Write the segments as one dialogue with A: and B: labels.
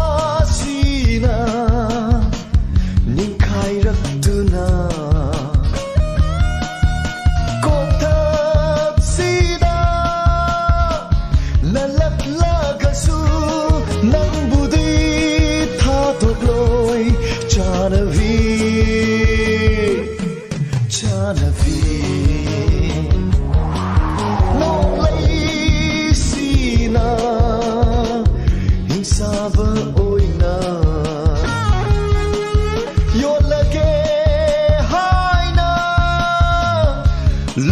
A: ꯑꯇꯤꯌꯥꯁꯤꯅ ꯅꯤꯡꯈꯥꯏꯔꯛꯇꯨꯅ ꯀꯣꯛꯊꯛꯁꯤꯗ ꯅꯂꯛꯂꯒꯁꯨ ꯅꯪꯕꯨꯗꯤ ꯊꯥꯗꯣꯛꯂꯣꯏ ꯆꯥꯅꯕꯤ ꯆꯥꯅꯕꯤ Saba oina yolage haina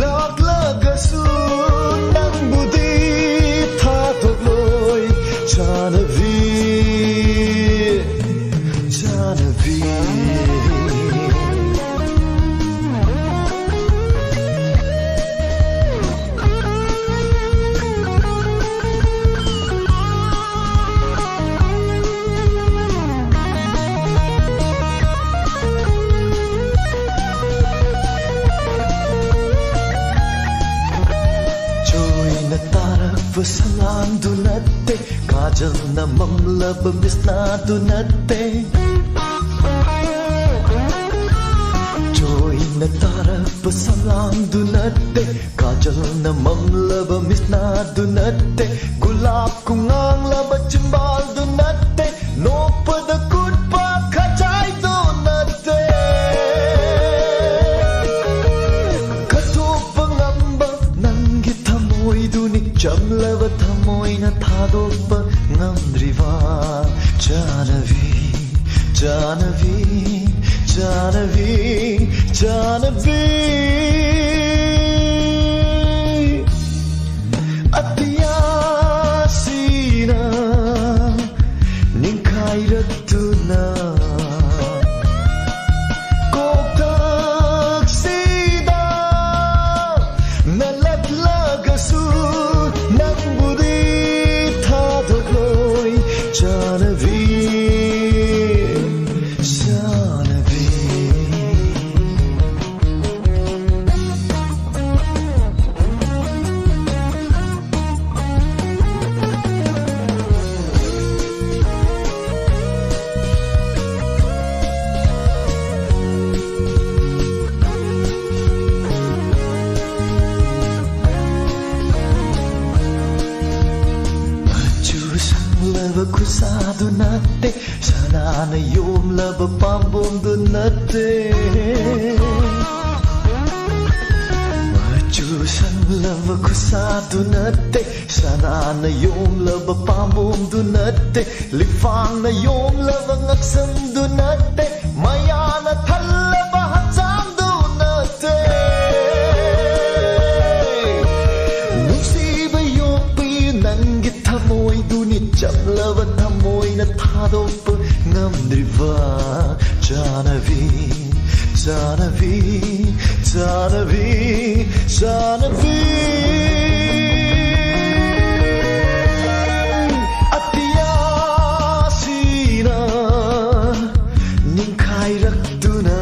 A: laglagasu nang budi thadokloi chanavi chanavi Salam du natte kajal na mamlab misna du natte joy na taraf salam du natte kajal na mamlab misna du natte gulab kungang lab chimbal du natte nopad kutpa khachai du natte katop ngamba nangi thamoi du ni Chamlava thamoina thadokpa ngamdriva Janavi, Janavi, Janavi, Janavi Atiyasina Ninkairatuna Koktaksida Nalaglagasu Janavi, Janavi Lava kusado natte sanana yom lava pambom do natte majusan lava kusado natte sanana yom lava pambom do natte lifang na yom lava ngaksam do natte mayana thallava hatsam do natte nusiba yopi nangi thamoi du ni Chamlava thamoina thadokpa ngamdriva Janavi, Janavi, Janavi, Janavi Atiyasina ninkairatuna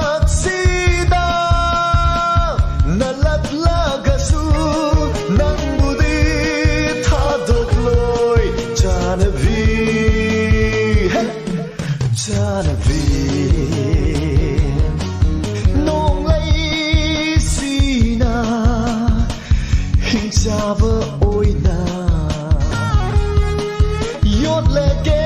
A: Koktaksida nalaglagasu Janavi, Janavi Nong lai sina Hinsaba oina Yot lege